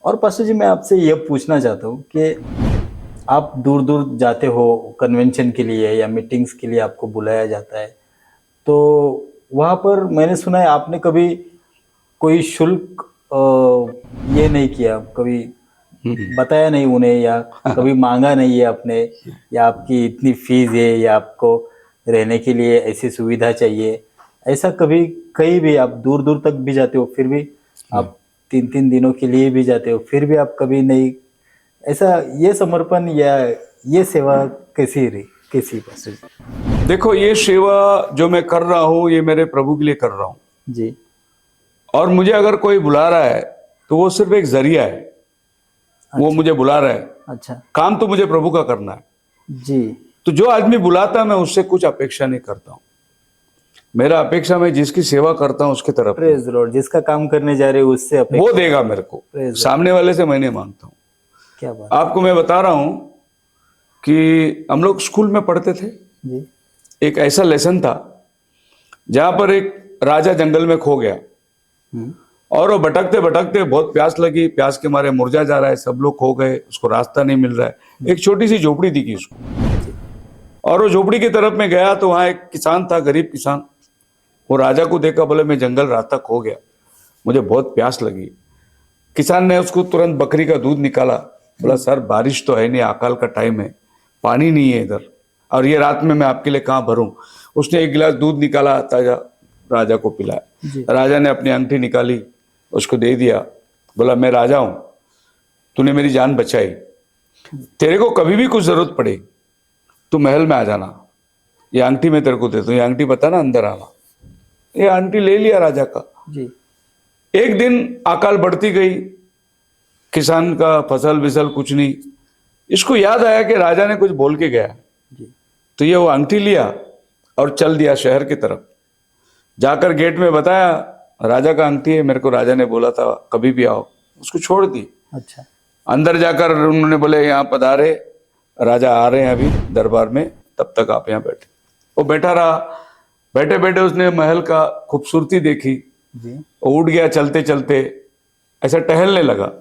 और पास्टर जी मैं आपसे ये पूछना चाहता हूँ कि आप दूर दूर जाते हो कन्वेंशन के लिए या मीटिंग्स के लिए आपको बुलाया जाता है, तो वहाँ पर मैंने सुना है आपने कभी कोई शुल्क ये नहीं किया, कभी बताया नहीं उन्हें, या कभी मांगा नहीं है आपने, या आपकी इतनी फीस है या आपको रहने के लिए ऐसी सुविधा चाहिए, ऐसा कभी? कहीं भी आप दूर दूर तक भी जाते हो, फिर भी आप 3-3 दिनों के लिए भी जाते हो, फिर भी आप कभी नहीं ऐसा, ये समर्पण या ये सेवा कैसी रही, कैसी पास्टर जी? देखो, ये सेवा जो मैं कर रहा हूँ ये मेरे प्रभु के लिए कर रहा हूँ। जी। और मुझे अगर कोई बुला रहा है तो वो सिर्फ एक जरिया है। वो अच्छा। मुझे बुला रहा है, अच्छा। काम तो मुझे प्रभु का करना है। जी। तो जो आदमी बुलाता है मैं उससे कुछ अपेक्षा नहीं करता हूँ। मेरा अपेक्षा मैं जिसकी सेवा करता हूँ उसकी तरफ प्रेज लॉर्ड, जिसका काम करने जा रहे हो उससे वो अपेक्षा। देगा मेरे को, प्रेज लॉर्ड, सामने वाले से मैं नहीं मांगता हूँ। क्या बात। आपको मैं बता रहा हूँ कि हम लोग स्कूल में पढ़ते थे, जी। एक ऐसा लेसन था जहां पर एक राजा जंगल में खो गया और वो भटकते भटकते बहुत प्यास लगी, प्यास के मारे मुरझा जा रहा है, सब लोग खो गए, उसको रास्ता नहीं मिल रहा है। एक छोटी सी झोपड़ी दिखी उसको और वो झोपड़ी की तरफ में गया तो वहां एक किसान था, गरीब किसान। वो राजा को देखा, बोले मैं जंगल रास्ता खो गया, मुझे बहुत प्यास लगी। किसान ने उसको तुरंत बकरी का दूध निकाला, बोला सर बारिश तो है नहीं, अकाल का टाइम है, पानी नहीं है इधर, और ये रात में मैं आपके लिए कहाँ भरूं। उसने एक गिलास दूध निकाला, ताजा राजा को पिलाया। राजा ने अपनी अंगूठी निकाली, उसको दे दिया, बोला मैं राजा हूं, तूने मेरी जान बचाई, तेरे को कभी भी कुछ जरूरत पड़े तू महल में आ जाना, ये अंगूठी मैं तेरे को देता हूं, ये अंगूठी बता ना अंदर आना। ये अंगूठी ले लिया राजा का। जी। एक दिन अकाल बढ़ती गई, किसान का फसल विसल कुछ नहीं। इसको याद आया कि राजा ने कुछ बोल के गया, तो ये वो अंगूठी लिया और चल दिया शहर की तरफ। जाकर गेट में बताया राजा का अंगूठी है, मेरे को राजा ने बोला था कभी भी आओ। उसको छोड़ दी। अच्छा। अंदर जाकर उन्होंने बोले यहाँ पधारे, राजा आ रहे हैं अभी दरबार में, तब तक आप यहाँ बैठे। वो बैठा रहा, बैठे बैठे उसने महल का खूबसूरती देखी। जी। वो उठ गया, चलते चलते ऐसा टहलने लगा।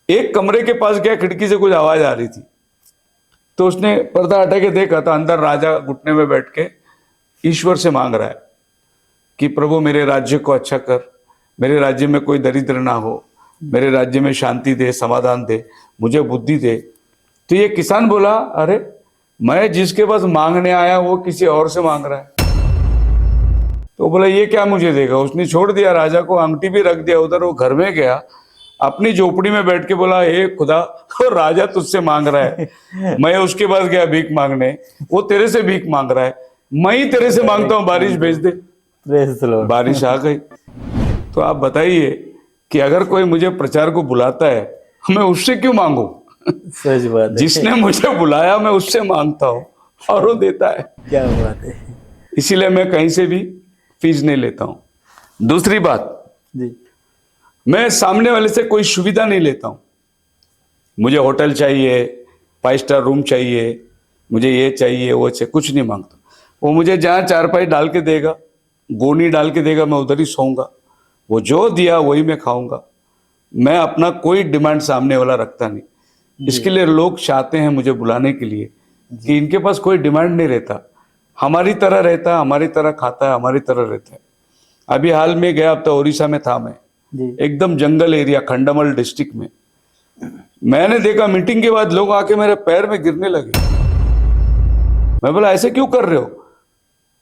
एक कमरे के पास गया, खिड़की से कुछ आवाज आ रही थी, तो उसने पर्दा हटा के देखा तो अंदर राजा घुटने में बैठ के ईश्वर से मांग रहा है कि प्रभु मेरे राज्य को अच्छा कर, मेरे राज्य में कोई दरिद्र ना हो, मेरे राज्य में शांति दे, समाधान दे, मुझे बुद्धि दे। तो ये किसान बोला अरे मैं जिसके पास मांगने आया वो किसी और से मांग रहा है। तो बोला ये क्या मुझे देगा। उसने छोड़ दिया राजा को, अंगूठी भी रख दिया उधर। वो घर में गया, अपनी झोपड़ी में बैठ के बोला हे खुदा, तो राजा तुझसे मांग रहा है, मैं उसके पास गया भीख मांगने, वो तेरे से भीख मांग रहा है, मैं ही तेरे से मांगता हूं बारिश भेज दे। Praise Lord. बारिश आ गई। तो आप बताइए कि अगर कोई मुझे प्रचार को बुलाता है मैं उससे क्यों मांगू। सच बात है। जिसने मुझे बुलाया मैं उससे मांगता हूँ और वो देता है। क्या बात है। इसीलिए मैं कहीं से भी फीस नहीं लेता हूं। दूसरी बात, जी। मैं सामने वाले से कोई सुविधा नहीं लेता हूं। मुझे होटल चाहिए, 5 स्टार रूम चाहिए, मुझे ये चाहिए वो चाहिए, कुछ नहीं मांगता। वो मुझे जहां चारपाई डाल के देगा, गोनी डाल के देगा, मैं उधर ही सोऊंगा। वो जो दिया वही मैं खाऊंगा। मैं अपना कोई डिमांड सामने वाला रखता नहीं। इसके लिए लोग चाहते हैं मुझे बुलाने के लिए कि इनके पास कोई डिमांड नहीं रहता, हमारी तरह रहता है, हमारी तरह खाता है, हमारी तरह रहता है। अभी हाल में गया, अब तो उड़ीसा में था मैं, एकदम जंगल एरिया, खंडामल डिस्ट्रिक्ट में। मैंने देखा मीटिंग के बाद लोग आके मेरे पैर में गिरने लगे। मैं बोला ऐसे क्यों कर रहे हो।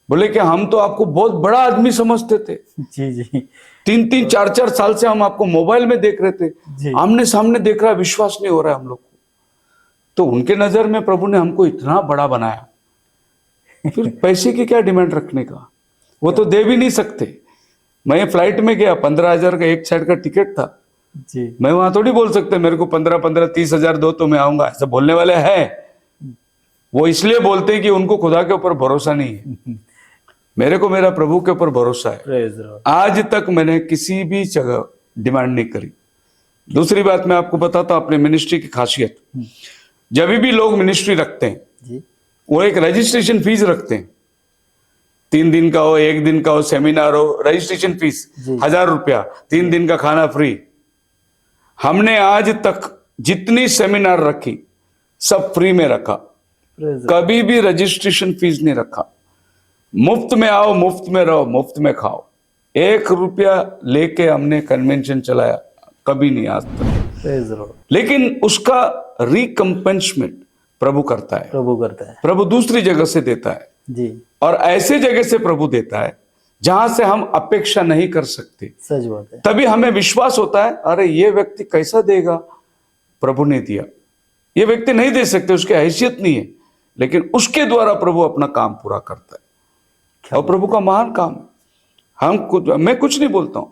बोले कि हम तो आपको बहुत बड़ा आदमी समझते थे, जी जी। 3-3, 4-4 साल से हम आपको मोबाइल में देख रहे थे, आमने सामने देख रहा, विश्वास नहीं हो रहा है हम लोग को। तो उनके नजर में प्रभु ने हमको इतना बड़ा बनाया, फिर पैसे की क्या डिमांड रखने का, वो तो दे भी नहीं सकते। मैं फ्लाइट में गया, 15,000 का एक साइड का टिकट था जी। मैं वहां थोड़ी बोल सकते मेरे को 15-30 हज़ार दो तो मैं आऊंगा, ऐसा बोलने वाले हैं। वो इसलिए बोलते हैं कि उनको खुदा के ऊपर भरोसा नहीं है। मेरे को मेरा प्रभु के ऊपर भरोसा है। आज तक मैंने किसी भी जगह डिमांड नहीं करी। दूसरी बात मैं आपको बताता हूं अपने मिनिस्ट्री की खासियत। जब भी लोग मिनिस्ट्री रखते हैं वो एक रजिस्ट्रेशन फीस रखते हैं, 3 दिन का हो, 1 दिन का हो, सेमिनार हो, रजिस्ट्रेशन फीस 1,000 रुपया, 3 दिन का खाना फ्री। हमने आज तक जितनी सेमिनार रखी सब फ्री में रखा, Praise the कभी भी रजिस्ट्रेशन फीस नहीं रखा। मुफ्त में आओ, मुफ्त में रहो, मुफ्त में खाओ। 1 रुपया लेके हमने कन्वेंशन चलाया कभी नहीं आज तक। Praise the Lord. लेकिन उसका रिकम्पेंसमेंट प्रभु करता है, प्रभु करता है प्रभु दूसरी जगह से देता है, जी, और ऐसे जगह से प्रभु देता है जहां से हम अपेक्षा नहीं कर सकते। सच बात है। तभी हमें विश्वास होता है, अरे ये व्यक्ति कैसा देगा, प्रभु ने दिया। ये व्यक्ति नहीं दे सकते, उसकी हैसियत नहीं है, लेकिन उसके द्वारा प्रभु अपना काम पूरा करता है, और प्रभु का महान काम है। मैं कुछ नहीं बोलता हूं।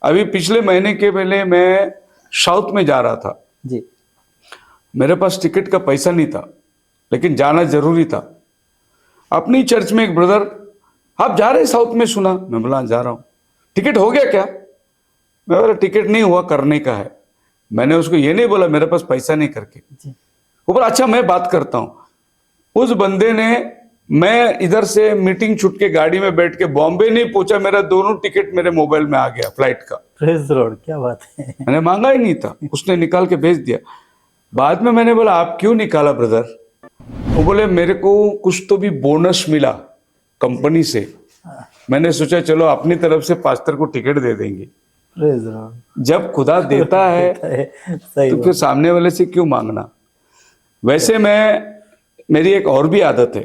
अभी पिछले महीने के पहले मैं साउथ में जा रहा था, जी, मेरे पास टिकट का पैसा नहीं था, लेकिन जाना जरूरी था। अपनी चर्च में एक ब्रदर, आप जा रहे साउथ में, सुना। मैं बोला जा रहा हूं। टिकट हो गया क्या? मैं बोला टिकट नहीं हुआ, करने का है। मैंने उसको ये नहीं बोला मेरे पास पैसा नहीं करके। जी, वो बोला अच्छा मैं बात करता हूं। उस बंदे ने, मैं इधर से मीटिंग छुट के गाड़ी में बैठ के बॉम्बे नहीं पहुंचा, मेरा दोनों टिकट मेरे मोबाइल में आ गया फ्लाइट का। प्रेज द लॉर्ड, क्या बात है। मैंने मांगा ही नहीं था, उसने निकाल के भेज दिया। बाद में मैंने बोला आप क्यों निकाला ब्रदर? वो बोले मेरे को कुछ तो भी बोनस मिला कंपनी से, मैंने सोचा चलो अपनी तरफ से पास्टर को टिकट दे देंगे। Praise the Lord. जब खुदा देता है सही तो बात। फिर सामने वाले से क्यों मांगना? वैसे मेरी एक और भी आदत है,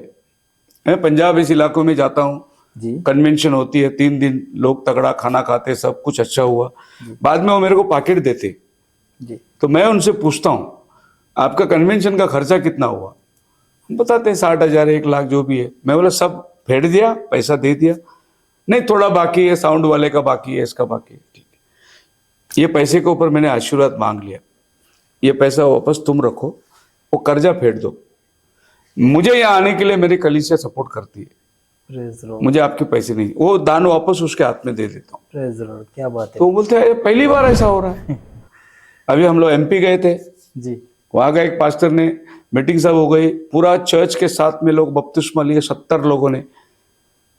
मैं पंजाब इस इलाकों में जाता हूँ, जी, कन्वेंशन होती है, 3 दिन लोग तगड़ा खाना खाते, सब कुछ अच्छा हुआ। बाद में वो मेरे को पैकेट देते, जी, तो मैं उनसे पूछता हूँ आपका कन्वेंशन का खर्चा कितना हुआ? बताते हैं 60,000 1 लाख जो भी है। मैं बोला सब फेंट दिया, पैसा दे दिया? नहीं थोड़ा बाकी है, साउंड वाले का बाकी है, इसका बाकी है। ठीक है, ये पैसे के ऊपर मैंने आशीर्वाद मांग लिया, ये पैसा वापस तुम रखो, वो कर्जा फेंट दो। मुझे यहाँ आने के लिए मेरी कलीसिया सपोर्ट करती है, प्रेज द लॉर्ड, मुझे आपके पैसे नहीं, वो दान वापस उसके हाथ में दे देता हूँ। प्रेज द लॉर्ड, क्या बात है। तो वो बोलते हैं पहली बार ऐसा हो रहा है। अभी हम लोग MP गए थे, जी, वहां गए, एक पास्टर ने मीटिंग सब हो गई, पूरा चर्च के साथ में लोग बपतिस्मा लिए, 70 लोगों ने।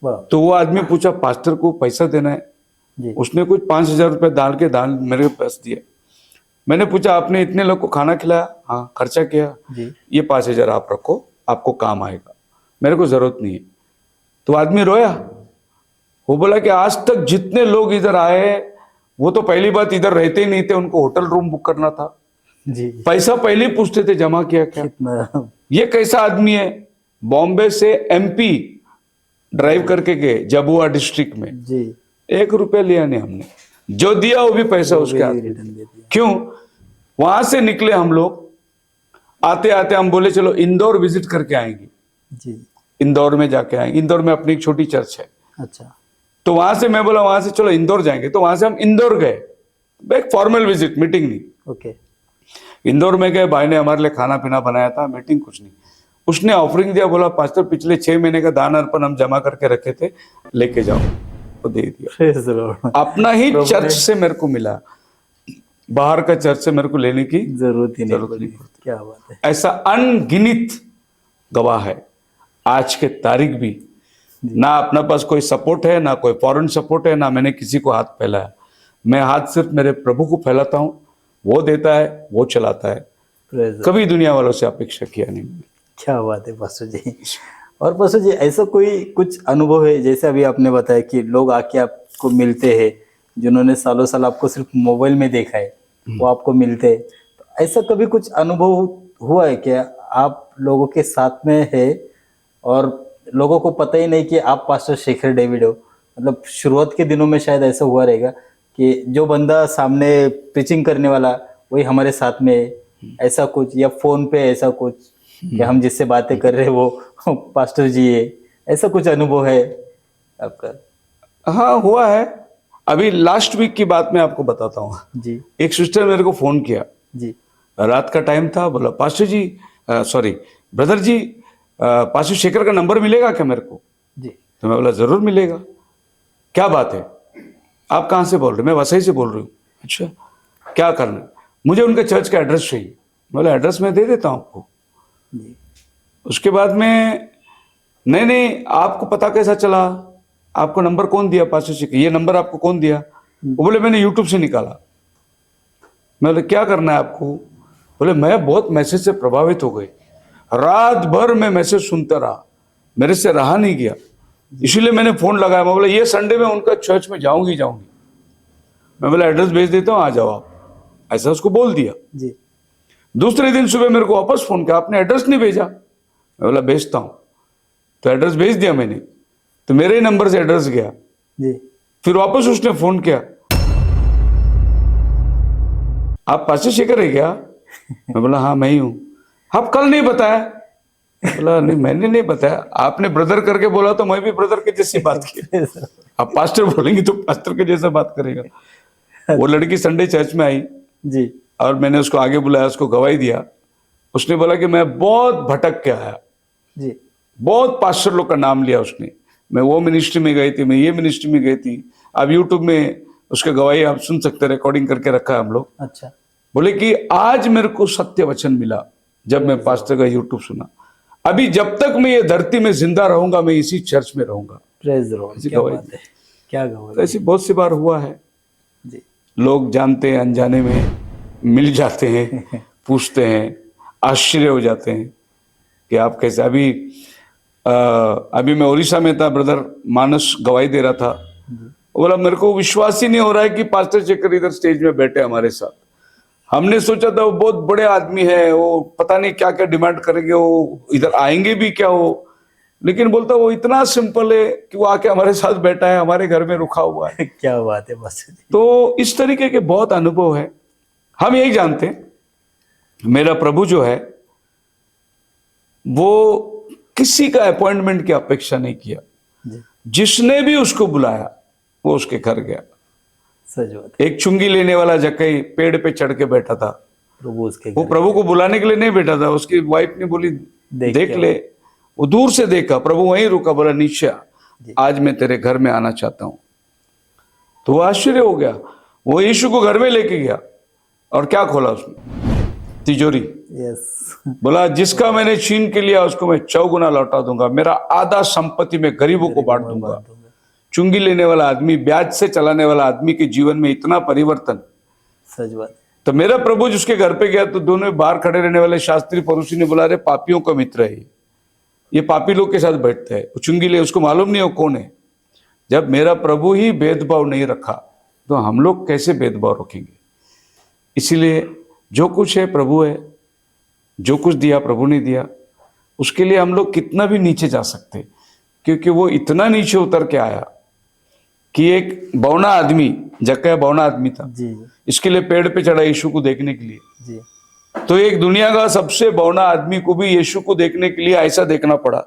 वाह, तो वो आदमी पूछा पास्टर को पैसा देना है, जी, उसने कुछ 5,000 रुपये डाल के दान मेरे पास दिया। मैंने पूछा आपने इतने लोग को खाना खिलाया? हाँ खर्चा किया। जी, ये 5,000 आप रखो, आपको काम आएगा, मेरे को जरूरत नहीं है। तो आदमी रोया, वो बोला कि आज तक जितने लोग इधर आए वो तो पहली बात इधर रहते ही नहीं थे, उनको होटल रूम बुक करना था, जी, पैसा पहले ही पूछते थे जमा किया क्या। कितना, ये कैसा आदमी है? बॉम्बे से MP ड्राइव करके गए जबुआ डिस्ट्रिक्ट में, जी, 1 रुपया लिया नहीं हमने, जो दिया वो भी पैसा उसके हाथ में। रिटर्न दे दिया। क्यों? वहां से निकले हम लोग, आते आते हम बोले चलो इंदौर विजिट करके आएंगे, जी, इंदौर में जाके आएंगे। इंदौर में अपनी एक छोटी चर्च है, अच्छा, तो वहां से मैं बोला वहां से चलो इंदौर जाएंगे, तो वहां से हम इंदौर गए, एक फॉर्मल विजिट, मीटिंग नहीं। ओके, इंदौर में गए, भाई ने हमारे लिए खाना पीना बनाया था, मीटिंग कुछ नहीं। उसने ऑफरिंग दिया, बोला पास्टर पिछले 6 महीने का दान अर्पण हम जमा करके रखे थे, लेके जाओ, तो दे दिया। Praise the Lord. अपना ही चर्च से मेरे को मिला, बाहर का चर्च से मेरे को लेने की जरूरत ही नहीं जरूरत पड़ी। नहीं पड़ती। क्या बात है। ऐसा अनगिनत गवाह है आज के तारीख भी, ना अपना पास कोई सपोर्ट है, ना कोई फॉरेन सपोर्ट है, ना मैंने किसी को हाथ फैलाया। मैं हाथ सिर्फ मेरे प्रभु को फैलाता हूँ, वो देता है, वो चलाता है, प्रेज द कभी दुनिया वालों से अपेक्षा किया नहीं। क्या बात है पास्टर जी। और पास्टर जी ऐसा कोई कुछ अनुभव है, जैसे अभी आपने बताया कि लोग आके आपको मिलते हैं, जिन्होंने सालों साल आपको सिर्फ मोबाइल में देखा है, वो आपको मिलते हैं, तो ऐसा कभी कुछ अनुभव हुआ है क्या? आप लोगों के साथ में है और लोगों को पता ही नहीं कि आप पास्टर शेखर डेविड हो। मतलब शुरुआत के दिनों में शायद ऐसा हुआ रहेगा कि जो बंदा सामने प्रीचिंग करने वाला वही हमारे साथ में है, ऐसा कुछ, या फोन पे ऐसा कुछ कि हम जिससे बातें कर रहे हैं वो पास्टर जी है, ऐसा कुछ अनुभव है आपका? हाँ हुआ है। अभी लास्ट वीक की बात मैं आपको बताता हूँ। जी, एक सिस्टर मेरे को फोन किया, जी, रात का टाइम था, बोला पास्टर जी, सॉरी ब्रदर जी, पास्टर शेखर का नंबर मिलेगा क्या मेरे को? जी, तो मैं बोला जरूर मिलेगा, क्या बात है, आप कहाँ से बोल रहे? मैं वसई से बोल रही हूँ। अच्छा क्या करना है? मुझे उनके चर्च का एड्रेस चाहिए। मैं बोला एड्रेस मैं दे देता हूँ आपको। जी, उसके बाद में नहीं आपको पता कैसा चला, आपको नंबर कौन दिया पास्टर शेखर, ये नंबर आपको कौन दिया? वो बोले मैंने यूट्यूब से निकाला। मैं बोले क्या करना है आपको? बोले मैं बहुत मैसेज से प्रभावित हो गई, रात भर मैं मैसेज सुनता रहा, मेरे से रहा नहीं गया, इसीलिए मैंने फोन लगाया। मैं बोला ये संडे में उनका चर्च में जाऊंगी। मैं बोला एड्रेस भेज देता हूँ, आ जाओ आप, ऐसा उसको बोल दिया जी। दूसरे दिन सुबह मेरे को वापस फोन किया, आपने एड्रेस नहीं भेजा। मैं बोला भेजता हूँ, तो एड्रेस भेज दिया मैंने, तो मेरे ही नंबर से एड्रेस गया। जी। फिर वापस उसने फोन किया, आप पास्टर शेखर है क्या? मैं बोला हाँ मैं ही हूँ। आप कल नहीं बताया? बोला नहीं मैंने नहीं बताया, आपने ब्रदर करके बोला तो मैं भी ब्रदर के जैसी बात की। आप पास्टर बोलेंगे तो पास्टर के जैसा बात करेगा। वो लड़की संडे चर्च में आई जी। और मैंने उसको आगे बुलाया, उसको गवाही दिया। उसने बोला कि मैं बहुत भटक के आया, जी। बहुत पास्टर लोग का नाम लिया उसने, मैं वो मिनिस्ट्री में गई थी, मैं ये मिनिस्ट्री में गई थी। आप यूट्यूब में उसका गवाही आप सुन सकते हैं, रिकॉर्डिंग करके रखा है हम लोग। अच्छा। बोले कि आज मेरे को सत्य वचन मिला जब मैं पास्टर का यूट्यूब सुना, अभी जब तक मैं ये धरती में जिंदा रहूंगा मैं इसी चर्च में रहूंगा। प्रेज द लॉर्ड, क्या बात है, क्या गवाही। तो ऐसी बहुत सी बार हुआ है। जी। लोग जानते हैं अनजाने में मिल जाते हैं, पूछते हैं, आश्चर्य हो जाते हैं कि आप कैसे। अभी मैं उड़ीसा में था, ब्रदर मानस गवाही दे रहा था। बोला मेरे को विश्वास ही नहीं हो रहा है कि पास्टर शेखर इधर स्टेज में बैठे हमारे साथ। हमने सोचा था वो बहुत बड़े आदमी है, वो पता नहीं क्या क्या डिमांड करेंगे, वो इधर आएंगे भी क्या हो, लेकिन बोलता वो इतना सिंपल है कि वो आके हमारे साथ बैठा है, हमारे घर में रुका हुआ है। क्या बात है पास्टर जी। तो इस तरीके के बहुत अनुभव है। हम यही जानते हैं मेरा प्रभु जो है वो किसी का अपॉइंटमेंट की अपेक्षा नहीं किया, जी। जिसने भी उसको बुलाया वो उसके घर गया। सच बात है। एक चुंगी लेने वाला जक्कई पेड़ पे चढ़ के बैठा था, प्रभु उसके वो घर प्रभु को बुलाने के लिए नहीं बैठा था, उसकी वाइफ ने बोली देख ले, वो दूर से देखा, प्रभु वहीं रुका, बोला नीचे आ, आज मैं तेरे घर में आना चाहता हूं। तो वो आश्चर्य हो गया, वो यीशु को घर में लेके गया और क्या खोला उसने? तिजोरी। यस। बोला जिसका मैंने छीन के लिया उसको मैं 4 गुना लौटा दूंगा, मेरा आधा संपत्ति में गरीबों को बांट दूंगा। चुंगी लेने वाला आदमी, ब्याज से चलाने वाला आदमी के जीवन में इतना परिवर्तन। सच बात। तो मेरा प्रभु जिसके घर पे गया तो दोनों बाहर खड़े रहने वाले शास्त्री पड़ोसी ने बोला अरे पापियों का मित्र है ये पापी लोग के साथ बैठता है, वो चुंगी ले, उसको मालूम नहीं हो कौन है। जब मेरा प्रभु ही भेदभाव नहीं रखा तो हम लोग कैसे भेदभाव रखेंगे? इसीलिए जो कुछ है प्रभु है, जो कुछ दिया प्रभु ने दिया, उसके लिए हम लोग कितना भी नीचे जा सकते, क्योंकि वो इतना नीचे उतर के आया कि एक बौना आदमी, जक्कई बौना आदमी था जी। इसके लिए पेड़ पे चढ़ा यीशु को देखने के लिए। जी। तो एक दुनिया का सबसे बौना आदमी को भी यीशु को देखने के लिए ऐसा देखना पड़ा,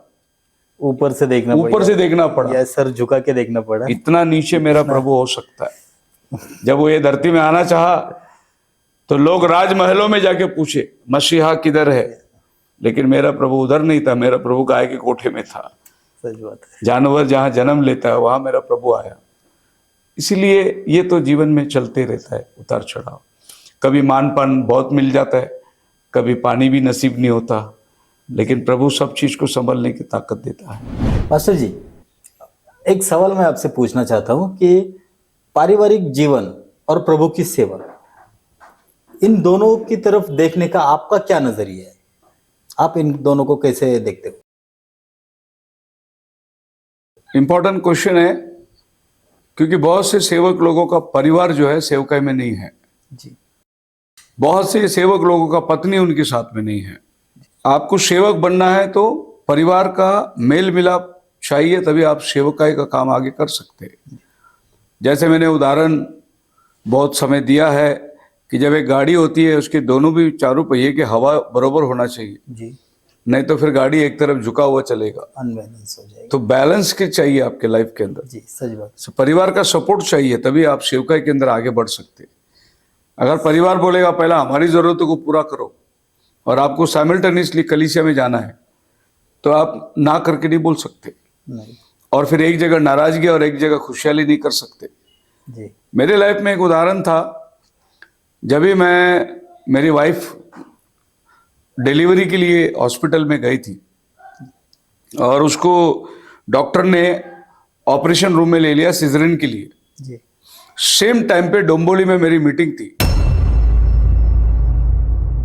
ऊपर से देखना पड़ा, ऊपर से देखना पड़ा, या सर झुका के देखना पड़ा। इतना नीचे मेरा प्रभु हो सकता है। जब वो ये धरती में आना चाहा तो लोग राजमहलों में जाके पूछे मसीहा किधर है, लेकिन मेरा प्रभु उधर नहीं था, मेरा प्रभु गाय के कोठे में था। सच बात है। जानवर जहां जन्म लेता है वहां मेरा प्रभु आया। इसीलिए ये तो जीवन में चलते रहता है, उतार चढ़ाव। कभी मान पान बहुत मिल जाता है, कभी पानी भी नसीब नहीं होता, लेकिन प्रभु सब चीज को संभलने की ताकत देता है। पास्टर जी, एक सवाल मैं आपसे पूछना चाहता हूं कि पारिवारिक जीवन और प्रभु की सेवा, इन दोनों की तरफ देखने का आपका क्या नजरिया है? आप इन दोनों को कैसे देखते हो? इंपॉर्टेंट क्वेश्चन है, क्योंकि बहुत से सेवक लोगों का परिवार जो है सेवकाई में नहीं है। जी। बहुत से सेवक लोगों का पत्नी उनके साथ में नहीं है। आपको सेवक बनना है तो परिवार का मेल मिलाप चाहिए, तभी आप सेवकाई का काम आगे कर सकते हैं। जैसे मैंने उदाहरण बहुत समय दिया है कि जब एक गाड़ी होती है उसके दोनों भी चारों पहिए के हवा बराबर होना चाहिए। जी। नहीं तो फिर गाड़ी एक तरफ झुका हुआ चलेगा, अनबैलेंस हो जाएगा। तो बैलेंस के चाहिए आपके लाइफ के अंदर। जी, सच बात। परिवार का सपोर्ट चाहिए, तभी आप सेवकाई के अंदर आगे बढ़ सकते। अगर परिवार बोलेगा पहला हमारी जरूरतों को पूरा करो और आपको साइमल्टेनियसली कलीसिया में जाना है, तो आप ना करके नहीं बोल सकते नहीं। और फिर एक जगह नाराजगी और एक जगह खुशहाली नहीं कर सकते। जी। मेरे लाइफ में एक उदाहरण था, जब भी मेरी वाइफ डिलीवरी के लिए हॉस्पिटल में गई थी और उसको डॉक्टर ने ऑपरेशन रूम में ले लिया सिजरिन के लिए। जी। सेम टाइम पे डोंबोली में मेरी मीटिंग थी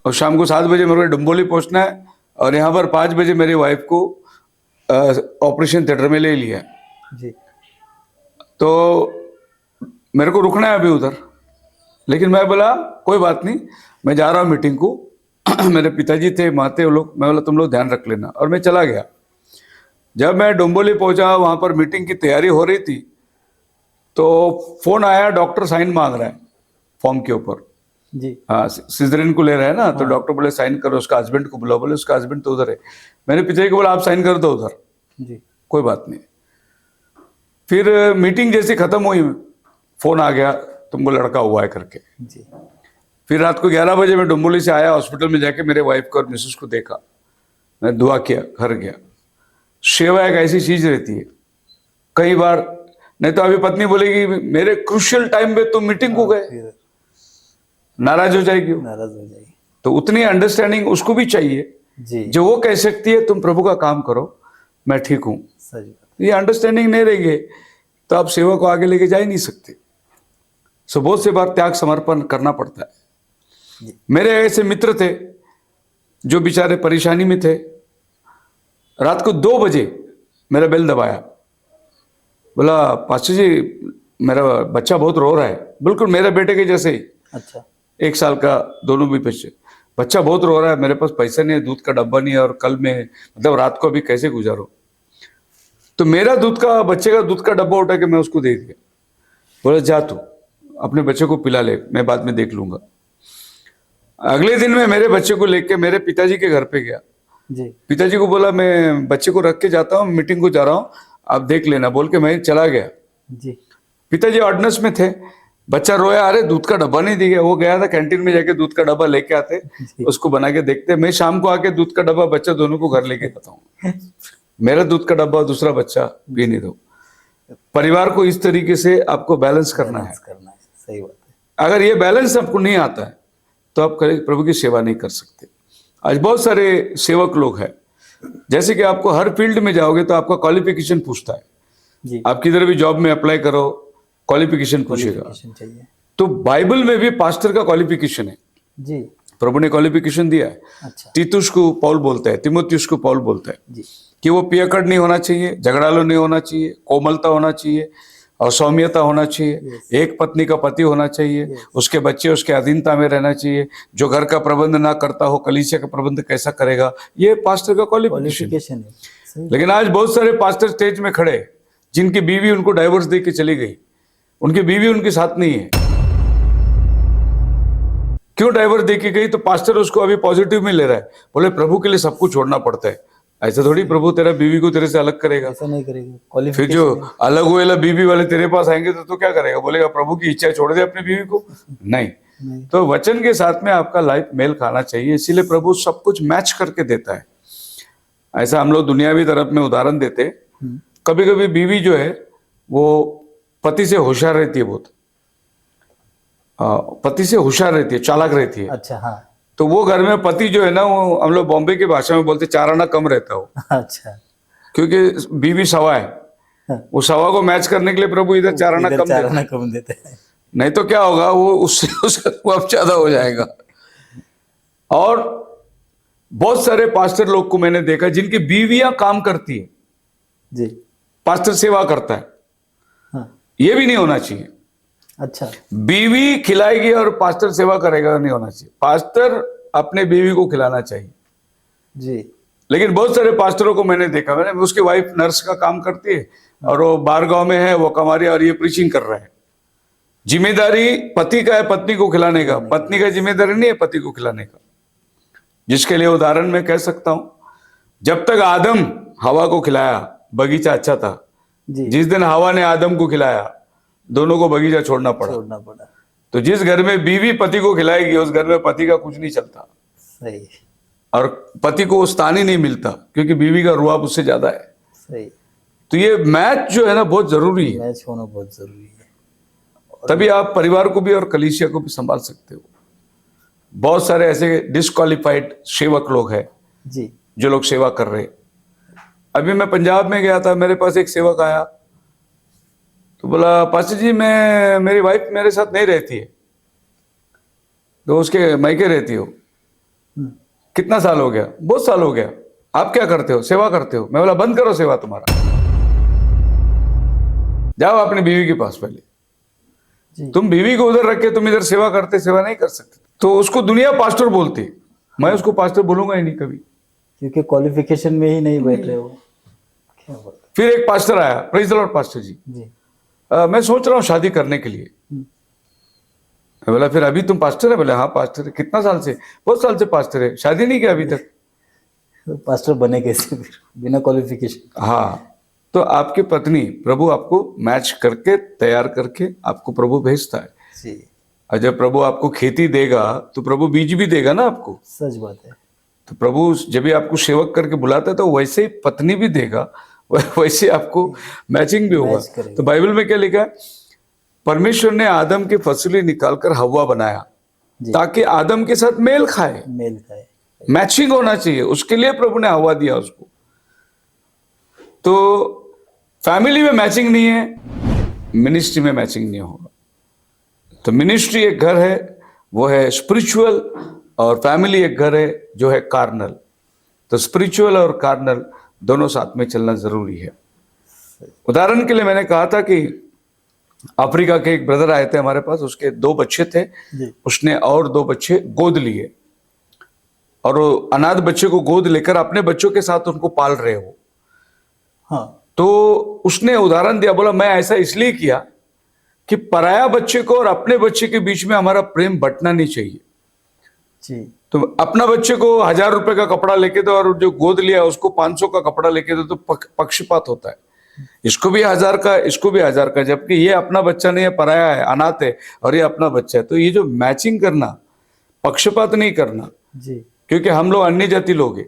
और शाम को 7 बजे मेरे को डुम्बोली पहुंचना है, और यहाँ पर 5 बजे मेरी वाइफ को ऑपरेशन थिएटर में ले लिया। जी। तो मेरे को रुकना है अभी उधर, लेकिन मैं बोला कोई बात नहीं, मैं जा रहा हूँ मीटिंग को। मेरे पिताजी थे, माते वो लोग, मैं बोला तुम लोग ध्यान रख लेना, और मैं चला गया। जब मैं डोंबोली पहुंचा, वहां पर मीटिंग की तैयारी हो रही थी, तो फोन आया, डॉक्टर साइन मांग रहा है फॉर्म के ऊपर। जी। हाँ, सिजरिन को ले रहा है ना, तो डॉक्टर बोले साइन करो, उसका हस्बैंड को बुलाओ। बोले उसका हस्बैंड तो उधर है। मैंने पिताजी को बोला आप साइन कर दो उधर। जी। कोई बात नहीं। फिर मीटिंग जैसी खत्म हुई, फोन आ गया तुमको लड़का हुआ है करके। जी। फिर रात को 11 बजे मैं डुम्बोली से आया, हॉस्पिटल में जाके मेरे वाइफ को और मिसेस को देखा, मैं दुआ किया, घर गया। सेवा एक ऐसी चीज रहती है, कई बार नहीं तो अभी पत्नी बोलेगी मेरे क्रूशियल टाइम पे तुम मीटिंग को गए, नाराज हो जाएगी वो। नाराज हो जाएगी। तो उतनी अंडरस्टैंडिंग उसको भी चाहिए, जी। जो वो कह सकती है तुम प्रभु का काम करो, मैं ठीक हूं। सही बात। ये अंडरस्टैंडिंग नहीं रहेंगे तो आप सेवा को आगे लेके जा ही नहीं सकते। सो बहुत से बार त्याग समर्पण करना पड़ता है। जी। मेरे ऐसे मित्र थे जो बेचारे परेशानी में थे। रात को 2 बजे मेरा बेल दबाया, बोला पास्टर जी मेरा बच्चा बहुत रो रहा है, बिल्कुल मेरे बेटे के जैसे ही। अच्छा। 1 साल का, दोनों भी बच्चे। बच्चा बहुत रो रहा है, मेरे पास पैसा नहीं है, दूध का डब्बा नहीं है, और कल में मतलब रात को अभी कैसे गुजारो। तो मेरा दूध का, बच्चे का दूध का डब्बा उठा के मैं उसको दे दिया। बोला जा तू अपने बच्चे को पिला ले, मैं बाद में देख लूंगा। अगले दिन में मेरे बच्चे को लेके मेरे पिताजी के घर पे गया। जी। पिताजी को बोला मैं बच्चे को रख के जाता हूँ, मीटिंग को जा रहा हूँ, आप देख लेना, बोल के मैं चला गया। जी। पिताजी ऑर्डिनेंस में थे, बच्चा रोया, अरे दूध का डब्बा नहीं दिया। वो गया था कैंटीन में, जाके दूध का डब्बा लेके आते, उसको बना के देखते। मैं शाम को आके दूध का डब्बा बच्चा दोनों को घर लेके आता हूँ। मेरा दूध का डब्बा दूसरा बच्चा पी नहीं दो। परिवार को इस तरीके से आपको बैलेंस करना है। सही बात है। अगर ये बैलेंस आपको नहीं आता है तो आप प्रभु की सेवा नहीं कर सकते। आज बहुत सारे सेवक लोग हैं, जैसे कि आपको हर फील्ड में जाओगे तो आपका क्वालिफिकेशन पूछता है। जी। आप किधर भी जॉब में अप्लाई करो, क्वालिफिकेशन पूछेगा। चाहिए। तो बाइबल में भी पास्टर का क्वालिफिकेशन है। जी। प्रभु ने क्वालिफिकेशन दिया है। अच्छा। तीतुस को पौल बोलता है, तिमोथियुस को पौल बोलता है जी। कि वो पियकड़ नहीं होना चाहिए, झगड़ालू नहीं होना चाहिए, कोमलता होना चाहिए और सौम्यता होना चाहिए। एक पत्नी का पति होना चाहिए, उसके बच्चे उसके अधीनता में रहना चाहिए। जो घर का प्रबंध ना करता हो, कलीसिया का प्रबंध कैसा करेगा? ये पास्टर का क्वालिफिकेशन है। लेकिन आज बहुत सारे पास्टर स्टेज में खड़े, जिनकी बीवी उनको डाइवोर्स दे के चली गई, उनकी बीवी उनके साथ नहीं है। क्यों डाइवोर्स दे के गई? तो पास्टर उसको अभी पॉजिटिव में ले रहा है, बोले प्रभु के लिए सब कुछ छोड़ना पड़ता है। ऐसा थोड़ी प्रभु तेरा बीवी को तेरे से अलग करेगा, ऐसा नहीं करेगा। फिर जो अलग हुए बीवी वाले तेरे पास आएंगे तो क्या करेगा? बोलेगा प्रभु की इच्छा छोड़ दे अपनी बीवी को? नहीं। तो वचन के साथ में आपका लाइफ मेल खाना चाहिए, इसीलिए प्रभु सब कुछ मैच करके देता है। ऐसा हम लोग दुनियावी तरफ में उदाहरण देते, कभी कभी बीवी जो है वो पति से होशियार रहती है, बहुत पति से होशियार रहती है, चालाक रहती है। अच्छा। हाँ। तो वो घर में पति जो है ना, वो हम लोग बॉम्बे की भाषा में बोलते 4 आना कम रहता हो। अच्छा। क्योंकि बीवी सवा है, वो सवा को मैच करने के लिए प्रभु इधर 4 आना कम देते हैं। नहीं तो क्या होगा, वो उससे उसका अब ज्यादा हो जाएगा। और बहुत सारे पास्टर लोग को मैंने देखा जिनकी बीवियां काम करती है, जी, पास्टर सेवा करता है। हाँ। ये भी नहीं होना चाहिए। अच्छा। बीवी खिलाएगी और पास्टर सेवा करेगा, नहीं होना चाहिए। पास्टर अपने बीवी को खिलाना चाहिए। जी। लेकिन बहुत सारे पास्टरों को मैंने देखा, मैंने उसकी वाइफ नर्स का काम करती है और वो बाहर गांव में है, वो कमारी और ये प्रीचिंग कर रहा है। जिम्मेदारी पति का है पत्नी को खिलाने का, पत्नी का जिम्मेदारी नहीं है पति को खिलाने का। जिसके लिए उदाहरण मैं कह सकता हूं, जब तक आदम हवा को खिलाया बगीचा अच्छा था, जिस दिन हवा ने आदम को खिलाया दोनों को बगीचा छोड़ना पड़ा। तो जिस घर में बीवी पति को खिलाएगी उस घर में पति का कुछ नहीं चलता। सही। और पति को वो स्थान ही नहीं मिलता, क्योंकि बीवी का रुआब उससे ज्यादा है। सही। तो ये मैच जो है ना बहुत जरूरी है, मैच होना बहुत जरूरी है, तभी आप परिवार को भी और कलीसिया को भी संभाल सकते हो। बहुत सारे ऐसे डिस्क्वालिफाइड सेवक लोग हैं जी, जो लोग सेवा कर रहे। अभी मैं पंजाब में गया था, मेरे पास एक सेवक आया तो बोला पास्टर जी मेरी वाइफ मेरे साथ नहीं रहती है, तो उसके मायके रहती हो। कितना साल हो गया? बहुत साल हो गया। आप क्या करते हो? सेवा करते हो। मैं बोला बंद करो सेवा तुम्हारा, जाओ अपनी बीवी के पास पहले। जी। तुम बीवी को उधर रख के तुम इधर सेवा करते, सेवा नहीं कर सकते। तो उसको दुनिया पास्टर बोलती, मैं उसको पास्टर बोलूंगा ही नहीं कभी, क्योंकि क्वालिफिकेशन में ही नहीं बैठ रहे हो। क्या बात फिर एक पास्टर आया, प्रेज द लॉर्ड पास्टर जी, जी। मैं सोच रहा हूँ शादी करने के लिए। मैं बोला फिर अभी तुम पास्टर है? बोले हाँ पास्टर है। कितना साल से? बहुत साल से पास्टर है, शादी नहीं किया अभी तक। तो पास्टर बने कैसे फिर बिना क्वालिफिकेशन? हाँ, तो आपकी पत्नी, प्रभु आपको मैच करके तैयार करके आपको प्रभु भेजता है। जी, और जब प्रभु आपको खेती देगा तो प्रभु बीज भी देगा ना आपको। सच बात है। तो प्रभु जब भी आपको सेवक करके बुलाता है तो वैसे ही पत्नी भी देगा, वैसे आपको मैचिंग भी होगा। मैच करेगा। तो बाइबल में क्या लिखा है? परमेश्वर ने आदम की फसली निकालकर हवा बनाया जी। ताकि आदम के साथ मेल खाए, मेल का है। मैचिंग होना चाहिए, उसके लिए प्रभु ने हवा दिया उसको। तो फैमिली में मैचिंग नहीं है, मिनिस्ट्री में मैचिंग नहीं होगा। तो मिनिस्ट्री एक घर है, वो है स्पिरिचुअल, और फैमिली एक घर है जो है कार्नल। तो स्पिरिचुअल और कार्नल दोनों साथ में चलना जरूरी है। उदाहरण के लिए मैंने कहा था कि अफ्रीका के एक ब्रदर आए थे हमारे पास, उसके 2 बच्चे थे, जी। उसने और 2 बच्चे गोद लिए, और वो अनाथ बच्चे को गोद लेकर अपने बच्चों के साथ उनको पाल रहे हो। हाँ। तो उसने उदाहरण दिया, बोला मैं ऐसा इसलिए किया कि पराया बच्चे को और अपने बच्चे के बीच में हमारा प्रेम बंटना नहीं चाहिए। जी। तो अपना बच्चे को 1000 रुपए का कपड़ा लेके दो और जो गोद लिया उसको 500 का कपड़ा लेके दो, तो पक्षपात होता है। इसको भी 1000 का, इसको भी 1000 का, जबकि ये अपना बच्चा नहीं है, पराया है, अनाथ है, और ये अपना बच्चा है। तो ये जो मैचिंग करना, पक्षपात नहीं करना, जी, क्योंकि हम लोग अन्य जाति लोग हैं।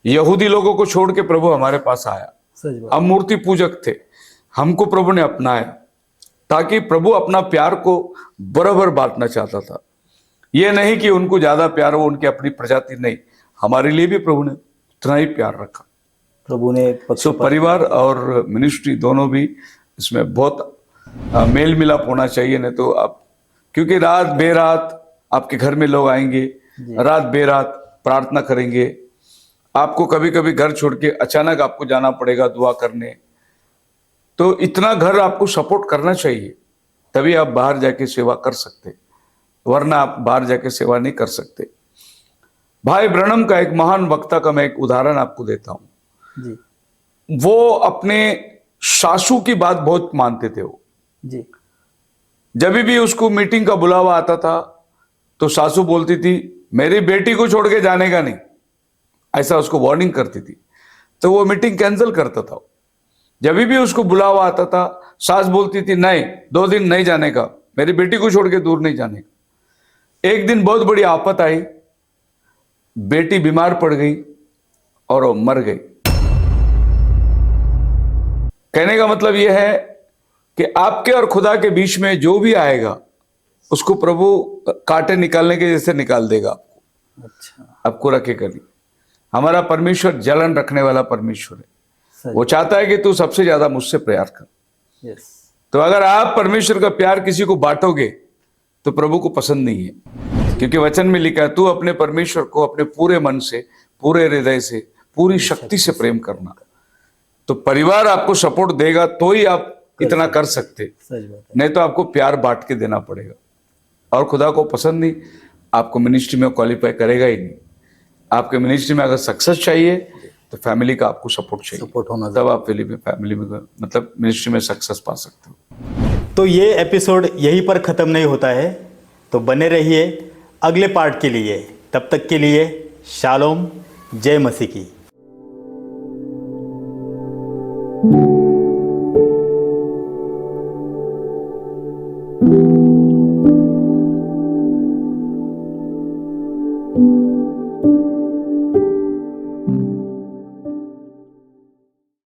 यहूदी लोगों को छोड़ के प्रभु हमारे पास आया, सच बात। हम मूर्ति पूजक थे, हमको प्रभु ने अपनाया ताकि प्रभु अपना प्यार को बराबर बांटना चाहता था। यह नहीं कि उनको ज्यादा प्यार हो, उनकी अपनी प्रजाति नहीं, हमारे लिए भी प्रभु ने उतना ही प्यार रखा। प्रभु ने सो परिवार और मिनिस्ट्री दोनों भी इसमें बहुत मेल मिलाप होना चाहिए। नहीं तो आप, क्योंकि रात बेरात आपके घर में लोग आएंगे, रात बेरात प्रार्थना करेंगे, आपको कभी कभी घर छोड़ के अचानक आपको जाना पड़ेगा दुआ करने। तो इतना घर आपको सपोर्ट करना चाहिए, तभी आप बाहर जाके सेवा कर सकते, वरना आप बाहर जाके सेवा नहीं कर सकते। भाई ब्रनम का एक महान वक्ता का मैं एक उदाहरण आपको देता हूं। जी। वो अपने सासू की बात बहुत मानते थे। वो जी। जब भी उसको मीटिंग का बुलावा आता था तो सासू बोलती थी मेरी बेटी को छोड़ के जाने का नहीं, ऐसा उसको वार्निंग करती थी। तो वो मीटिंग कैंसिल करता था। जब भी उसको बुलावा आता था सास बोलती थी नहीं, 2 दिन नहीं जाने का, मेरी बेटी को छोड़ के दूर नहीं जाने का। एक दिन बहुत बड़ी आफत आई, बेटी बीमार पड़ गई और वो मर गई। कहने का मतलब यह है कि आपके और खुदा के बीच में जो भी आएगा उसको प्रभु कांटे निकालने के जैसे निकाल देगा आपको। अच्छा। आपको रखेगा नहीं। हमारा परमेश्वर जलन रखने वाला परमेश्वर है, सच। वो चाहता है कि तू सबसे ज्यादा मुझसे प्यार कर। यस। तो अगर आप परमेश्वर का प्यार किसी को बांटोगे तो प्रभु को पसंद नहीं है, क्योंकि वचन में लिखा है तू अपने परमेश्वर को अपने पूरे मन से, पूरे हृदय से, पूरी शक्ति से प्रेम करना। तो परिवार आपको सपोर्ट देगा तो ही आप इतना कर सकते, सच बात है। नहीं तो आपको प्यार बांट के देना पड़ेगा। और खुदा को पसंद नहीं, आपको मिनिस्ट्री में क्वालिफाई करेगा ही नहीं। आपके मिनिस्ट्री में अगर सक्सेस चाहिए तो फैमिली का आपको सपोर्ट चाहिए, सपोर्ट होना तब आप फैमिली में मतलब मिनिस्ट्री में सक्सेस पा सकते हो। तो ये एपिसोड यहीं पर ख़त्म नहीं होता है, तो बने रहिए अगले पार्ट के लिए। तब तक के लिए शालोम, जय मसीह की।